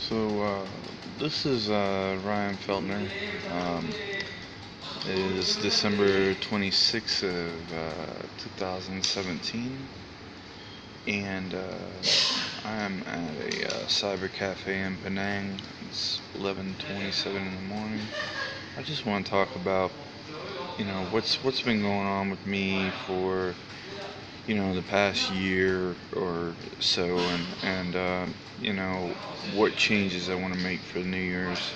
So, this is Ryan Feltner. Um, it is December 26th of 2017, and I'm at a cyber cafe in Penang. It's 11:27 in the morning. I just want to talk about, what's been going on with me for, the past year or so, and what changes I want to make for the New Year's.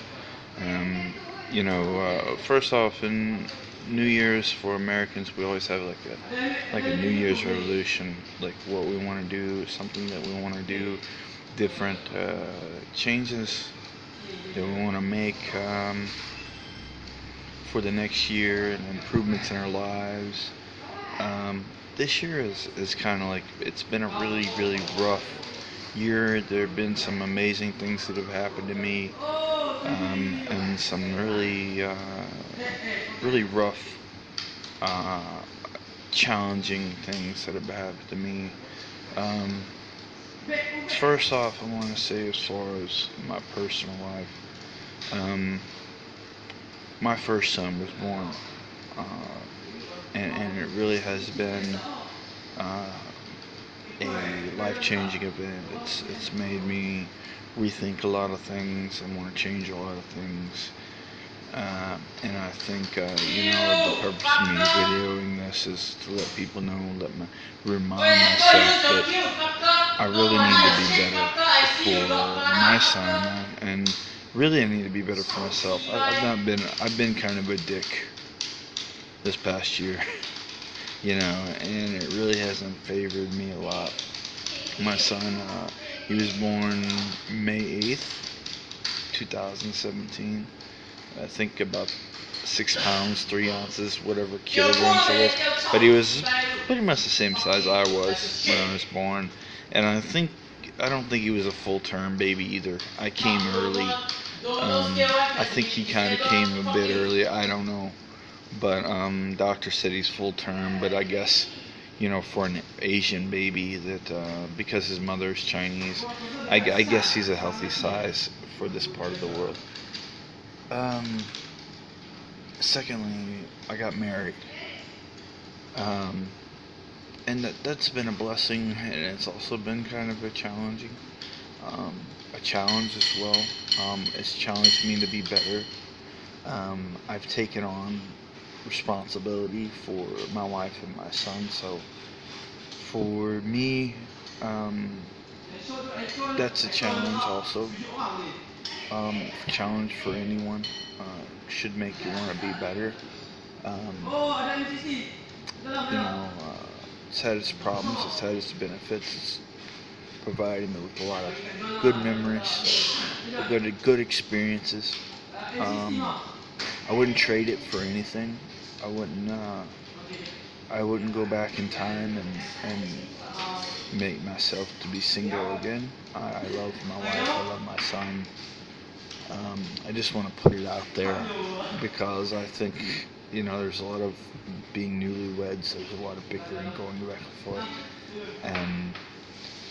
First off, in New Year's for Americans, we always have like a New Year's resolution, like what we want to do, something that we want to do different, changes that we want to make for the next year, and improvements in our lives. This year is kind of like it's been a really, really rough year. There have been some amazing things that have happened to me, and some really, really rough, uh, challenging things that have happened to me. Um, First off, I want to say, as far as my personal life, um, my first son was born, uh, and it really has been uh, a life-changing event. It's made me rethink a lot of things and want to change a lot of things. And I think, the purpose of me videoing this is to let people know, remind myself that I really need to be better for my son, and really I need to be better for myself. I've been kind of a dick this past year, and it really hasn't favored me a lot. My son, he was born May 8th, 2017. I think about 6 pounds, 3 ounces, whatever kilograms it is. But he was pretty much the same size I was when I was born. And I don't think he was a full term baby either. I came early. I think he kind of came a bit early. I don't know. But doctor said he's full term. But I guess, for an Asian baby, that because his mother is Chinese, I guess he's a healthy size for this part of the world. Um, Secondly, I got married. Um, and that's been a blessing, and it's also been kind of a challenge as well. It's challenged me to be better. I've taken on responsibility for my wife and my son, so for me, um, that's a challenge also. Challenge for anyone, should make you want to be better. You know, uh, it's had its problems, it's had its benefits. It's provided me with a lot of good memories, good experiences. Um, I wouldn't trade it for anything. I wouldn't. I wouldn't go back in time and make myself to be single again. I love my wife. I love my son. I just want to put it out there because I think, there's a lot of being newlyweds. There's a lot of bickering going back and forth. And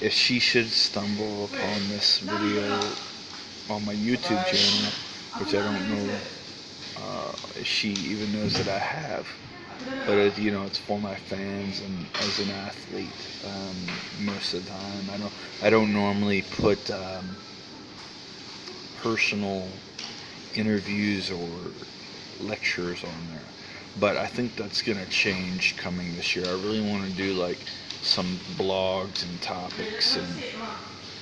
if she should stumble upon this video on my YouTube channel, which I don't know if she even knows that I have, but it's for my fans and as an athlete. Most of the time, I don't normally put personal interviews or lectures on there, but I think that's gonna change coming this year. I really want to do like some blogs and topics,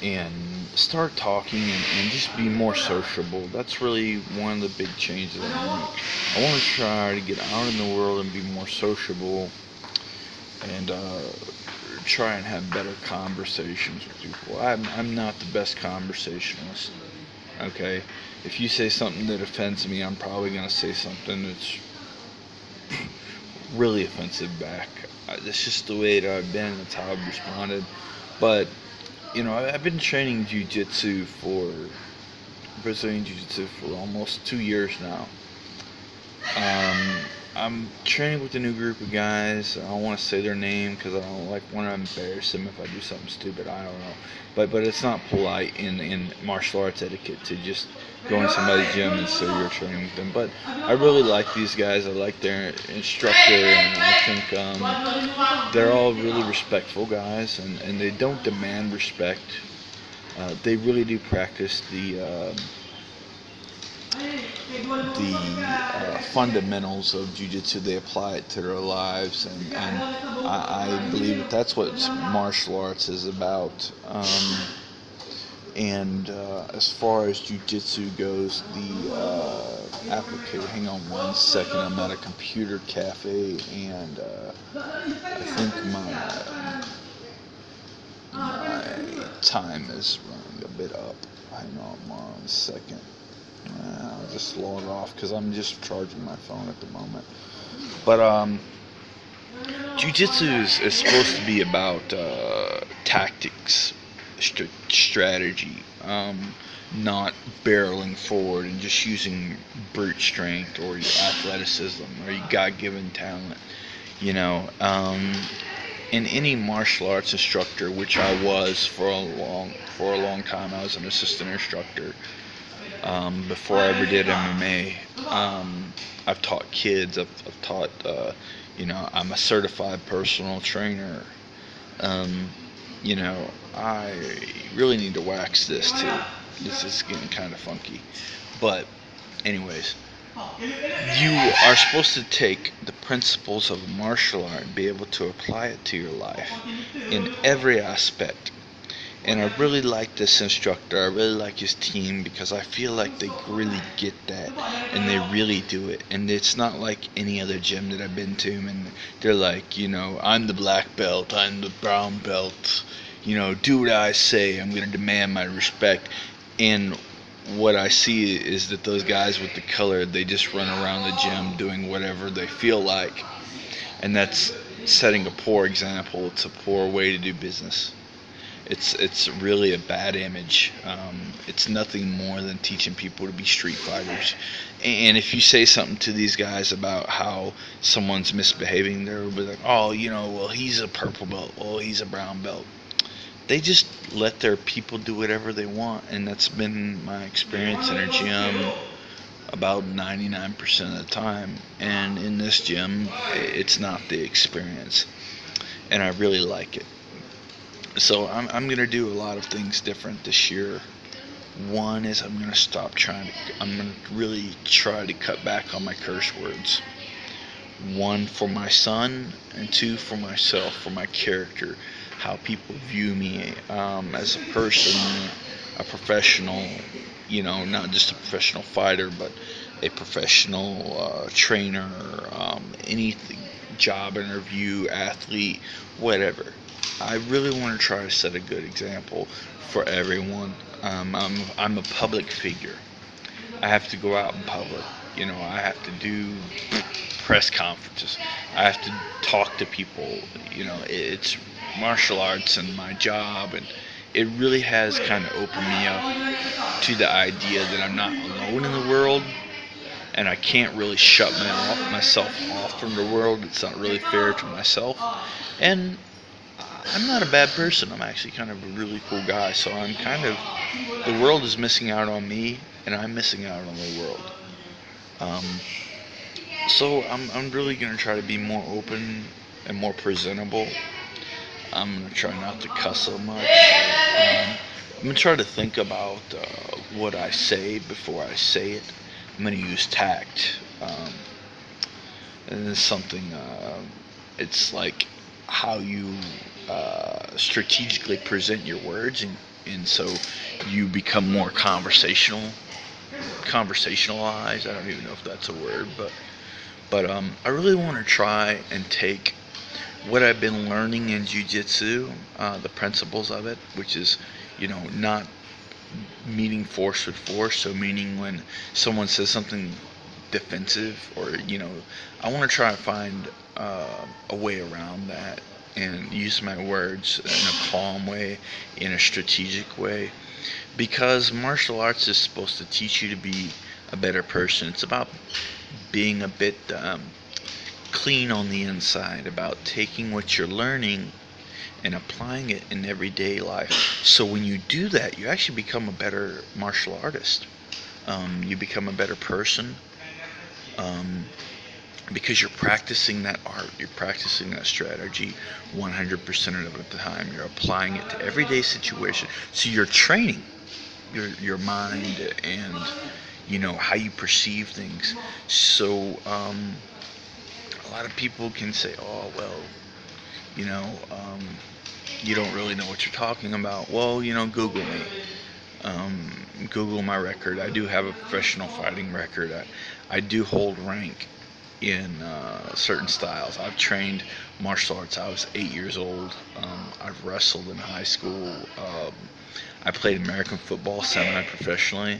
and start talking, and just be more sociable. That's really one of the big changes I want to make. I want to try to get out in the world and be more sociable, and try and have better conversations with people. I'm not the best conversationalist. Okay, if you say something that offends me, I'm probably gonna say something that's really offensive back. That's just the way that I've been. That's how I've responded. But I've been training Brazilian jiu-jitsu for almost 2 years now. Um, I'm training with a new group of guys. I don't want to say their name because I don't want to embarrass them if I do something stupid. I don't know, but it's not polite in martial arts etiquette to just go in somebody's gym and say you're training with them. But I really like these guys. I like their instructor, and I think they're all really respectful guys, and they don't demand respect. They really do practice the fundamentals of jiu-jitsu. They apply it to their lives, and I believe that's what martial arts is about. And as far as jiu-jitsu goes, the applicator, hang on one second, I'm at a computer cafe, and I think my time is running a bit up. Hang on one second. I'll just log off because I'm just charging my phone at the moment. But jiu-jitsu is supposed to be about tactics, strategy, not barreling forward and just using brute strength or your athleticism or your God-given talent. You know, in any martial arts instructor, which I was for a long time, I was an assistant instructor. Before I ever did MMA, I've taught kids. I've taught. I'm a certified personal trainer. I really need to wax this too. This is getting kind of funky. But, anyways, you are supposed to take the principles of martial art and be able to apply it to your life in every aspect. And I really like this instructor. I really like his team because I feel like they really get that and they really do it. And it's not like any other gym that I've been to, and they're like, I'm the black belt, I'm the brown belt, do what I say, I'm going to demand my respect. And what I see is that those guys with the color, they just run around the gym doing whatever they feel like. And that's setting a poor example. It's a poor way to do business. It's really a bad image. It's nothing more than teaching people to be street fighters. And if you say something to these guys about how someone's misbehaving, they'll be like, well, he's a purple belt, oh, he's a brown belt. They just let their people do whatever they want, and that's been my experience in a gym about 99% of the time. And in this gym, it's not the experience, and I really like it. So I'm going to do a lot of things different this year. One is I'm going to really try to cut back on my curse words. One, for my son, and two, for myself, for my character, how people view me as a person, a professional, not just a professional fighter, but a professional trainer, anything, job interview, athlete, whatever. I really want to try to set a good example for everyone. I'm a public figure. I have to go out in public. I have to do press conferences. I have to talk to people. It's martial arts and my job, and it really has kind of opened me up to the idea that I'm not alone in the world, and I can't really shut myself off from the world. It's not really fair to myself, and I'm not a bad person. I'm actually kind of a really cool guy. So the world is missing out on me, and I'm missing out on the world. So I'm really going to try to be more open and more presentable. I'm going to try not to cuss so much. I'm going to try to think about what I say before I say it. I'm going to use tact. And it's something, it's like how you strategically present your words, and so you become more conversationalized. I don't even know if that's a word, but I really want to try and take what I've been learning in jiu-jitsu, the principles of it, which is, not meeting force with force. So meaning when someone says something defensive, or I want to try and find a way around that and use my words in a calm way, in a strategic way, because martial arts is supposed to teach you to be a better person. It's about being a bit clean on the inside, about taking what you're learning and applying it in everyday life. So when you do that, you actually become a better martial artist. You become a better person, um, because you're practicing that art, you're practicing that strategy 100% of the time. You're applying it to everyday situation. So you're training your mind and how you perceive things. So a lot of people can say, "Oh, well, you know, um, you don't really know what you're talking about." Well, Google me. Google my record. I do have a professional fighting record. I do hold rank in certain styles. I've trained martial arts. I was 8 years old. I've wrestled in high school. I played American football semi-professionally.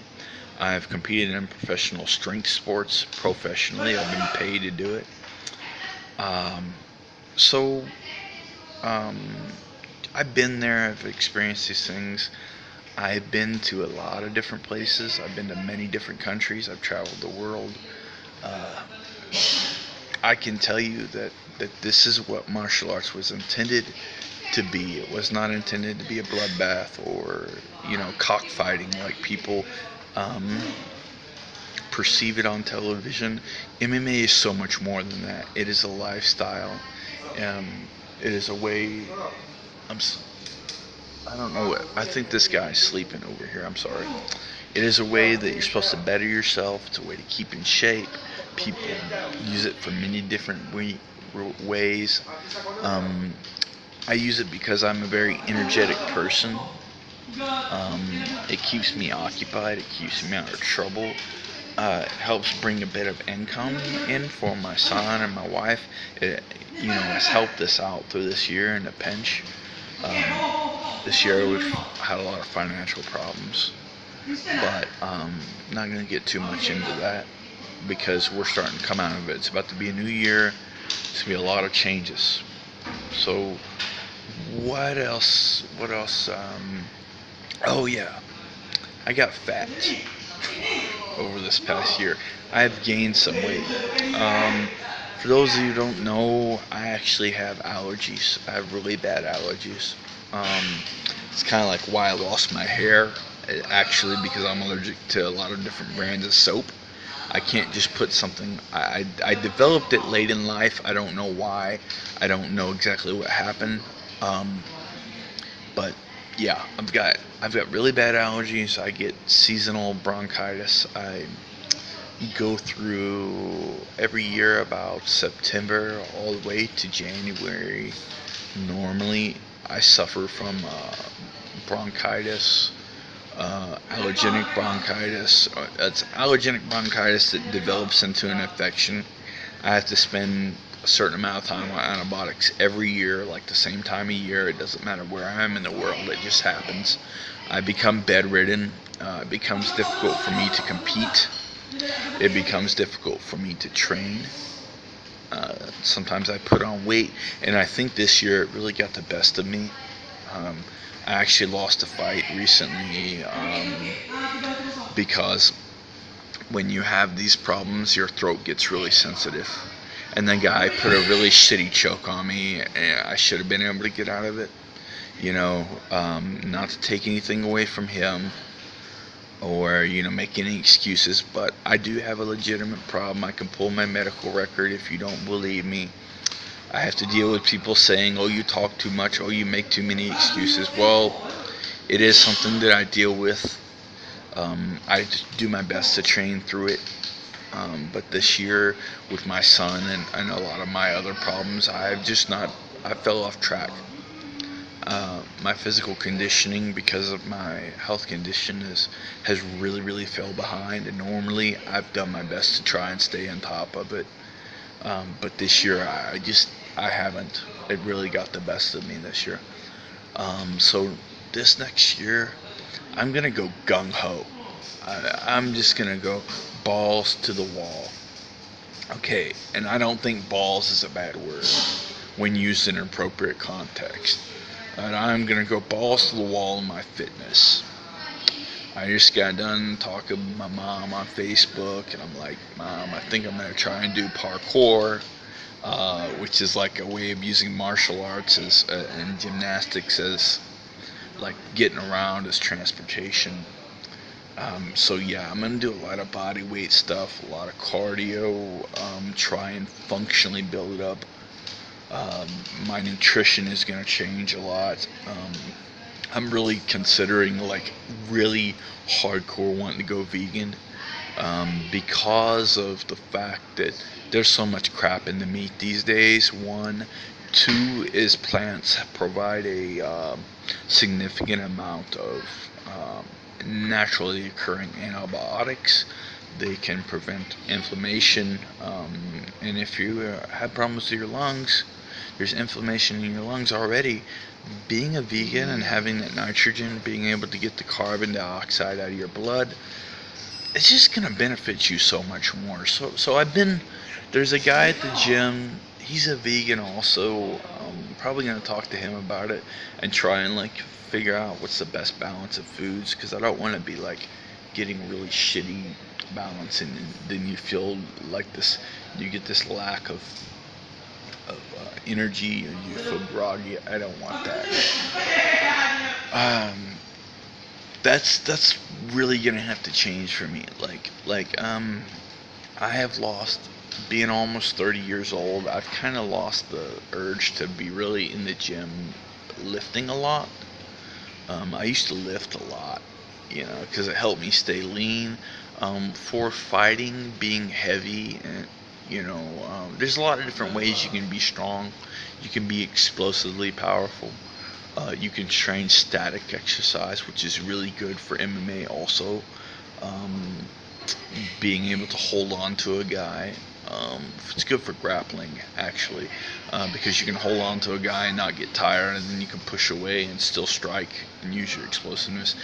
I've competed in professional strength sports professionally. I've been paid to do it. Um, so um, I've been there. I've experienced these things. I've been to a lot of different places. I've been to many different countries. I've traveled the world. Uh, I can tell you that this is what martial arts was intended to be. It was not intended to be a bloodbath or cockfighting like people um, perceive it on television. MMA is so much more than that. It is a lifestyle. It is a way. I don't know. I think this guy's sleeping over here. I'm sorry. It is a way that you're supposed to better yourself. It's a way to keep in shape. People use it for many different ways. I use it because I'm a very energetic person. It keeps me occupied. It keeps me out of trouble. It helps bring a bit of income in for my son and my wife. It, has helped us out through this year in a pinch. This year we've had a lot of financial problems, but not going to get too much into that because we're starting to come out of it. It's about to be a new year. It's going to be a lot of changes. So what else? Oh yeah, I got fat over this past year. I've gained some weight. For those of you who don't know, I actually have allergies. I have really bad allergies. It's kind of like why I lost my hair, actually, because I'm allergic to a lot of different brands of soap. I can't just put something. I developed it late in life. I don't know why. I don't know exactly what happened. But yeah, I've got really bad allergies. I get seasonal bronchitis. I go through every year about September all the way to January. Normally, I suffer from bronchitis, allergenic bronchitis. It's allergenic bronchitis that develops into an infection. I have to spend a certain amount of time on antibiotics every year, like the same time of year. It doesn't matter where I am in the world, it just happens. I become bedridden. It becomes difficult for me to compete. It becomes difficult for me to train. Sometimes I put on weight, and I think this year it really got the best of me. I actually lost a fight recently because when you have these problems, your throat gets really sensitive. And the guy put a really shitty choke on me, and I should have been able to get out of it. Not to take anything away from him or make any excuses, but I do have a legitimate problem. I can pull my medical record if you don't believe me. I have to deal with people saying, "Oh, you talk too much, oh, you make too many excuses." Well, it is something that I deal with. I just do my best to train through it. But this year, with my son and a lot of my other problems, I fell off track. My physical conditioning, because of my health condition, has really, really fell behind. And normally, I've done my best to try and stay on top of it. But this year, I haven't. It really got the best of me this year. So this next year, I'm gonna go gung ho. I'm just gonna go balls to the wall. Okay, and I don't think balls is a bad word when used in an appropriate context. And I'm gonna go balls to the wall in my fitness. I just got done talking with my mom on Facebook, and I'm like, "Mom, I think I'm gonna try and do parkour." which is like a way of using martial arts and gymnastics as like getting around as transportation. So yeah, I'm gonna do a lot of body weight stuff, a lot of cardio, try and functionally build it up. Um, my nutrition is gonna change a lot. I'm really considering like really hardcore wanting to go vegan, because of the fact that there's so much crap in the meat these days. One, two is plants provide a significant amount of naturally occurring antibiotics. They can prevent inflammation, and if you have problems with your lungs, there's inflammation in your lungs already. Being a vegan and having that nitrogen, being able to get the carbon dioxide out of your blood, it's just gonna benefit you so much more. So there's a guy at the gym. He's a vegan also. Probably gonna talk to him about it and try and like figure out what's the best balance of foods, because I don't want to be like getting really shitty balance, and then you feel like this, you get this lack of energy, or you feel groggy. I don't want that. Um, that's really gonna have to change for me. I have lost, being almost 30 years old, I've kind of lost the urge to be really in the gym lifting a lot. I used to lift a lot, because it helped me stay lean. For fighting, being heavy, and there's a lot of different ways you can be strong. You can be explosively powerful. You can train static exercise, which is really good for MMA also. Um, Being able to hold on to a guy. It's good for grappling, actually, because you can hold on to a guy and not get tired, and then you can push away and still strike and use your explosiveness,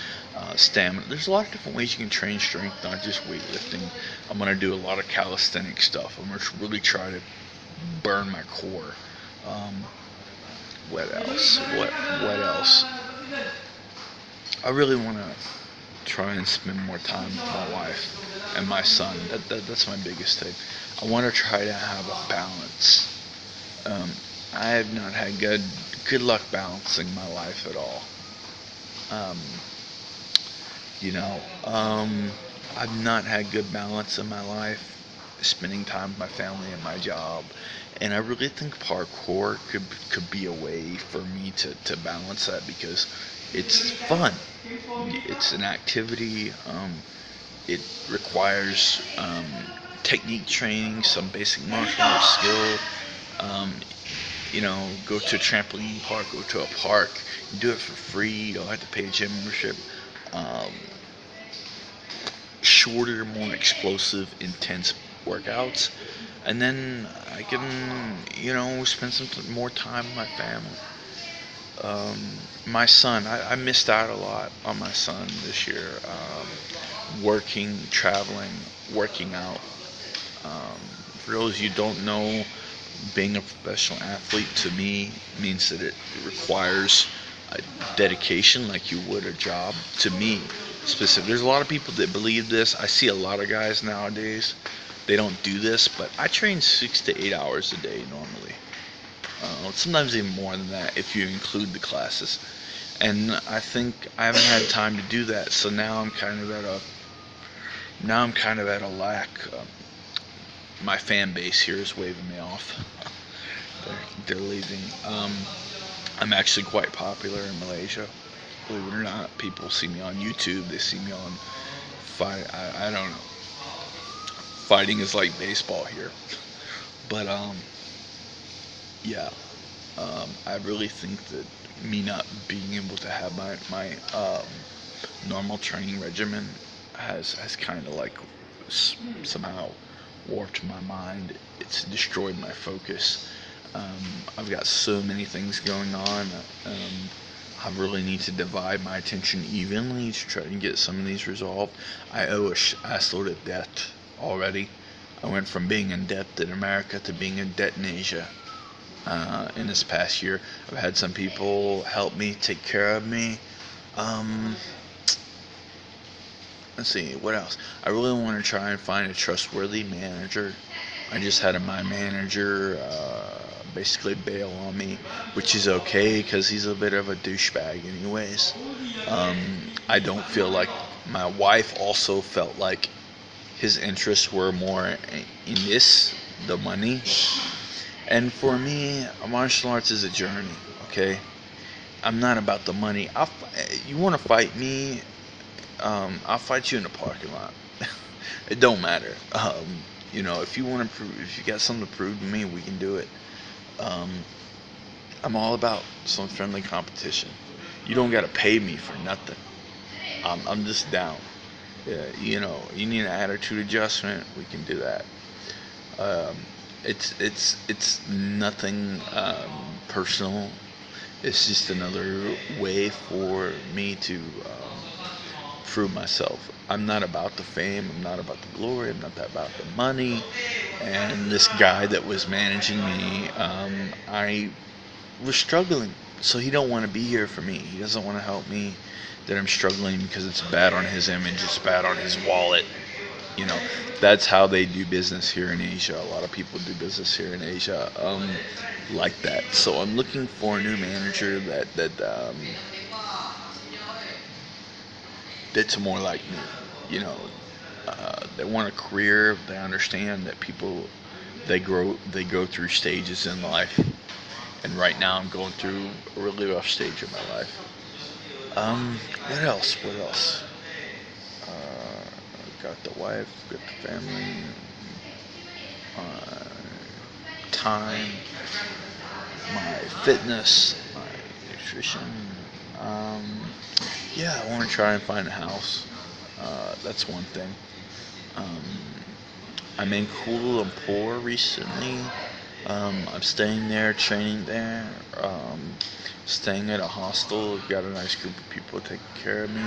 stamina. There's a lot of different ways you can train strength, not just weightlifting. I'm going to do a lot of calisthenic stuff. I'm going to really try to burn my core. Um, what else? What else? I really want to try and spend more time with my wife and my son. That's my biggest thing. I want to try to have a balance. Um, I have not had good luck balancing my life at all. Um, you know, um, I've not had good balance in my life, spending time with my family and my job, and I really think parkour could be a way for me to balance that, because it's fun. It's an activity. It requires technique training, some basic martial arts skill. Um, go to a trampoline park, go to a park, you do it for free. You don't have to pay a gym membership. Um, Shorter, more explosive, intense workouts, and then I can, spend some more time with my family. My son, I missed out a lot on my son this year. Working, traveling, working out. For those you don't know, being a professional athlete to me means that it requires a dedication like you would a job. To me, specific. There's a lot of people that believe this. I see a lot of guys nowadays. They don't do this, but I train 6 to 8 hours a day normally. Sometimes even more than that if you include the classes. And I think I haven't had time to do that, so now I'm kind of at a lack. My fan base here is waving me off. They're leaving. I'm actually quite popular in Malaysia. Believe it or not, people see me on YouTube. They see me on fight. I don't know. Fighting is like baseball here, but yeah. I really think that me not being able to have my normal training regimen has kind of like somehow warped my mind. It's destroyed my focus. I've got so many things going on. I really need to divide my attention evenly to try and get some of these resolved. I owe a assload of debt already. I went from being in debt in America to being in debt in Asia. In this past year, I've had some people help me, take care of me. Um, let's see, what else? I really want to try and find a trustworthy manager, I just had my manager basically bail on me, which is okay because he's a bit of a douchebag, anyways. Um, I don't feel like my wife also felt like his interests were more in this, the money. And for me, martial arts is a journey, okay? I'm not about the money. You want to fight me? I'll fight you in the parking lot. It don't matter. If you want to prove, if you got something to prove to me, we can do it. Um, I'm all about some friendly competition. You don't gotta pay me for nothing. I'm just down. Yeah, you need an attitude adjustment. We can do that. Um, it's nothing personal. It's just another way for me to prove myself. I'm not about the fame. I'm not about the glory. I'm not about the money. And this guy that was managing me, I was struggling. So he don't want to be here for me. He doesn't want to help me. That I'm struggling because it's bad on his image. It's bad on his wallet. You know, that's how they do business here in Asia. A lot of people do business here in Asia like that. So I'm looking for a new manager that's more like me. They want a career. They understand that people they go through stages in life, and right now I'm going through a really rough stage of my life. What else? What else? Got the wife, got the family, uh, time, my fitness, my nutrition. Yeah, I want to try and find a house. That's one thing. Um, I'm in Kuala Lumpur recently. I'm staying there, training there, staying at a hostel. I've got a nice group of people taking care of me.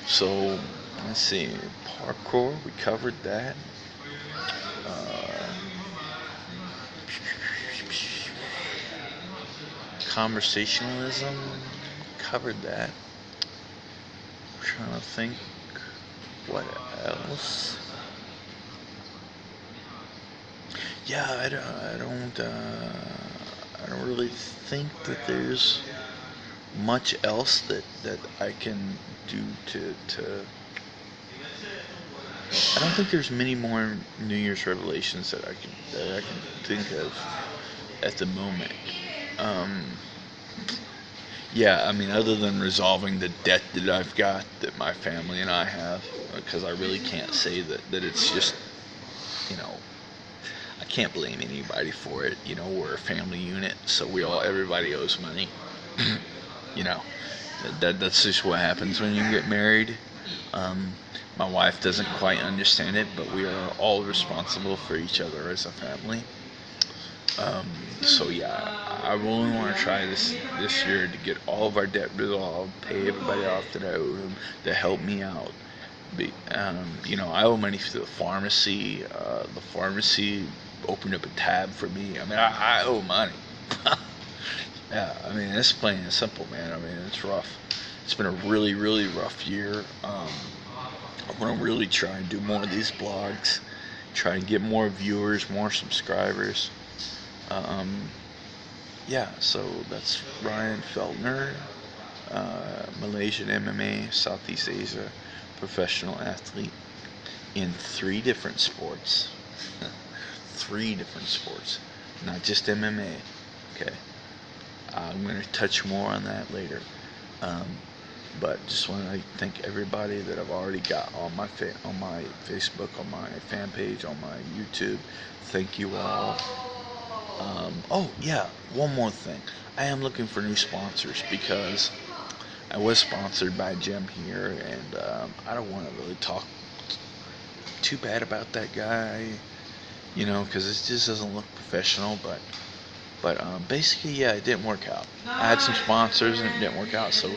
So, let's see, parkour, we covered that. Uh, Conversationalism, covered that. I'm trying to think what else. Yeah, I don't really think that there's much else that I can do to. I don't think there's many more New Year's revelations that I can think of at the moment. Um, yeah, I mean, other than resolving the debt that I've got that my family and I have, because I really can't say that it's just, you know, I can't blame anybody for it. We're a family unit, so everybody owes money. you know, that's just what happens when you get married. Um, my wife doesn't quite understand it, but we are all responsible for each other as a family. So yeah, I really want to try this year to get all of our debt resolved, pay everybody off that I owe them, that helped me out. I owe money to the pharmacy. The pharmacy opened up a tab for me. I mean, I owe money. Yeah, I mean, it's plain and simple, man. I mean, it's rough. It's been a really, really rough year. I want to really try and do more of these blogs, try and get more viewers, more subscribers. Yeah, so that's Ryan Feltner, Malaysian MMA, Southeast Asia, professional athlete in 3 different sports. 3 different sports, not just MMA. Okay, I'm going to touch more on that later. But just want to thank everybody that I've already got on my Facebook, on my fan page, on my YouTube. Thank you all. Oh yeah, one more thing. I am looking for new sponsors because I was sponsored by a gym here, and I don't want to really talk too bad about that guy, because it just doesn't look professional. But basically, yeah, it didn't work out. I had some sponsors and it didn't work out. So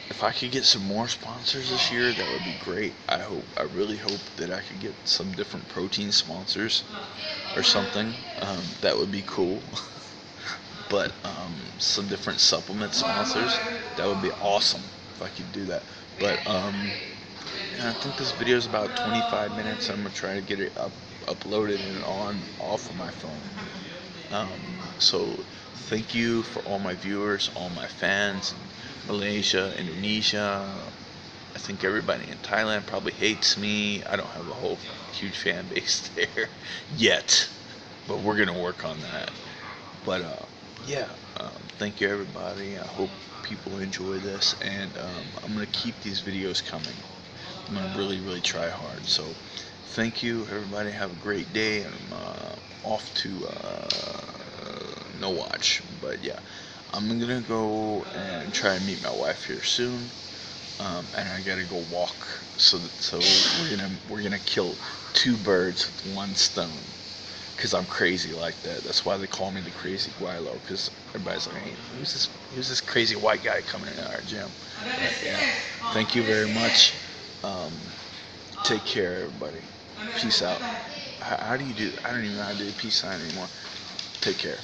if I could get some more sponsors this year, that would be great. I really hope that I could get some different protein sponsors or something. That would be cool. But some different supplement sponsors, that would be awesome if I could do that. But I think this video is about 25 minutes. I'm gonna try to get it up uploaded it on off of my phone. So thank you for all my viewers, all my fans in Malaysia, Indonesia. I think everybody in Thailand probably hates me. I don't have a whole huge fan base there yet, but we're gonna work on that. But yeah, thank you everybody. I hope people enjoy this, and I'm gonna keep these videos coming. I'm gonna really try hard. So thank you everybody. Have a great day. I'm off to no watch, but yeah, I'm gonna go and try and meet my wife here soon. And I gotta go walk. So we're gonna kill two birds with one stone. Cause I'm crazy like that. That's why they call me the crazy Guilo. Cause everybody's like, hey, who's this crazy white guy coming in our gym? But, yeah. Thank you very much. Take care, everybody. Peace out. How do you do? I don't even know how to do a peace sign anymore. Take care.